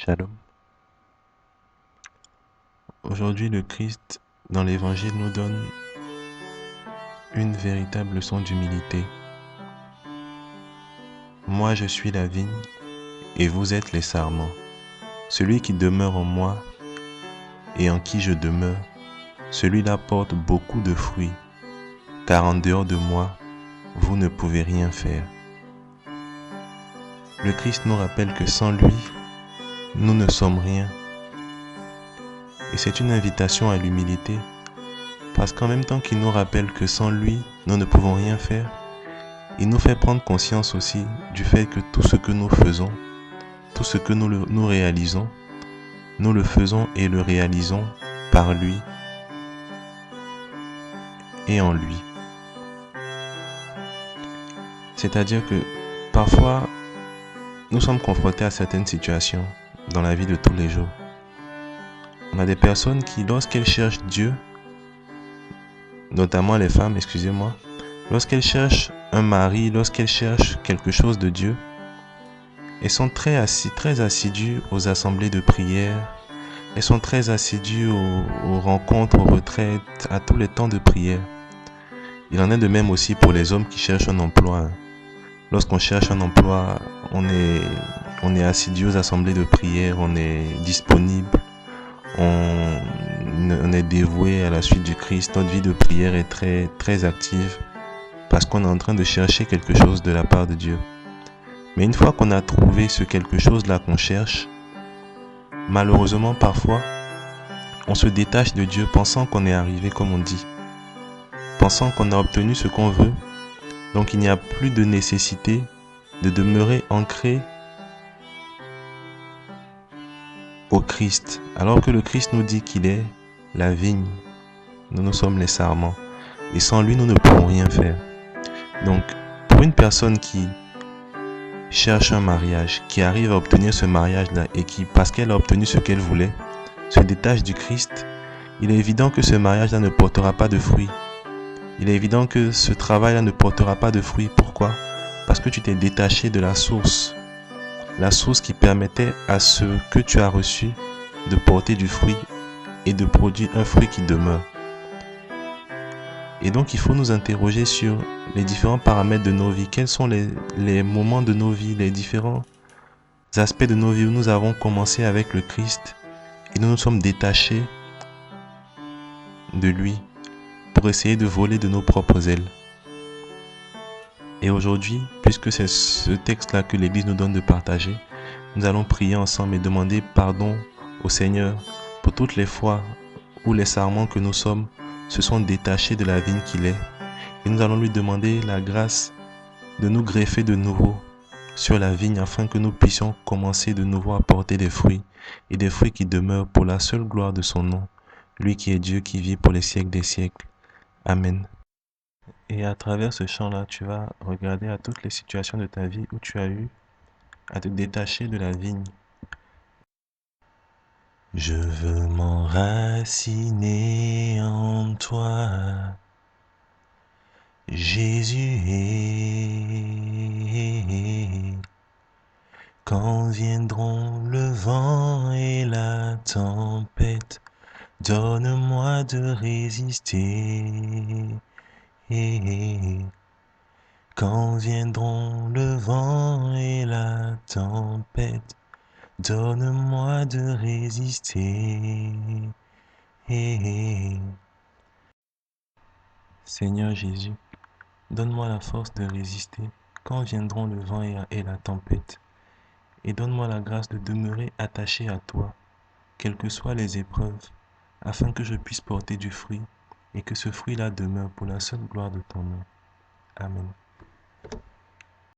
Shalom. Aujourd'hui, le Christ, dans l'Évangile, nous donne une véritable leçon d'humilité. Moi, je suis la vigne, et vous êtes les sarments. Celui qui demeure en moi, et en qui je demeure, celui-là porte beaucoup de fruits, car en dehors de moi, vous ne pouvez rien faire. Le Christ nous rappelle que sans lui, nous ne sommes rien. Et c'est une invitation à l'humilité, parce qu'en même temps qu'il nous rappelle que sans lui, nous ne pouvons rien faire, il nous fait prendre conscience aussi du fait que tout ce que nous faisons, tout ce que nous réalisons, nous le faisons et le réalisons par lui et en lui. C'est-à-dire que parfois, nous sommes confrontés à certaines situations dans la vie de tous les jours. On a des personnes qui, lorsqu'elles cherchent Dieu, notamment les femmes, excusez-moi, lorsqu'elles cherchent un mari, lorsqu'elles cherchent quelque chose de Dieu, elles sont très assidues aux assemblées de prière, elles sont très assidues aux rencontres, aux retraites, à tous les temps de prière. Il en est de même aussi pour les hommes qui cherchent un emploi. Lorsqu'on cherche un emploi, on est assidu aux assemblées de prière, on est disponible, on est dévoué à la suite du Christ. Notre vie de prière est très active parce qu'on est en train de chercher quelque chose de la part de Dieu. Mais une fois qu'on a trouvé ce quelque chose-là qu'on cherche, malheureusement parfois, on se détache de Dieu pensant qu'on est arrivé comme on dit, pensant qu'on a obtenu ce qu'on veut. Donc il n'y a plus de nécessité de demeurer ancré au Christ, alors que le Christ nous dit qu'il est la vigne. Nous sommes les sarments. Et sans lui, nous ne pouvons rien faire. Donc, pour une personne qui cherche un mariage, qui arrive à obtenir ce mariage-là et qui, parce qu'elle a obtenu ce qu'elle voulait, se détache du Christ, il est évident que ce mariage-là ne portera pas de fruits. Il est évident que ce travail-là ne portera pas de fruits. Pourquoi? Parce que tu t'es détaché de la source qui permettait à ce que tu as reçu de porter du fruit et de produire un fruit qui demeure. Et donc il faut nous interroger sur les différents paramètres de nos vies. Quels sont les moments de nos vies, les différents aspects de nos vies où nous avons commencé avec le Christ et nous nous sommes détachés de lui pour essayer de voler de nos propres ailes. Et aujourd'hui, puisque c'est ce texte-là que l'Église nous donne de partager, nous allons prier ensemble et demander pardon au Seigneur pour toutes les fois où les sarments que nous sommes se sont détachés de la vigne qu'il est. Et nous allons lui demander la grâce de nous greffer de nouveau sur la vigne afin que nous puissions commencer de nouveau à porter des fruits et des fruits qui demeurent pour la seule gloire de son nom, lui qui est Dieu qui vit pour les siècles des siècles. Amen. Et à travers ce chant-là, tu vas regarder à toutes les situations de ta vie où tu as eu à te détacher de la vigne. Je veux m'enraciner en toi, Jésus. Quand viendront le vent et la tempête, donne-moi de résister. Quand viendront le vent et la tempête, donne-moi de résister. Seigneur Jésus, donne-moi la force de résister quand viendront le vent et la tempête. Et donne-moi la grâce de demeurer attaché à toi, quelles que soient les épreuves, afin que je puisse porter du fruit et que ce fruit-là demeure pour la seule gloire de ton nom. Amen.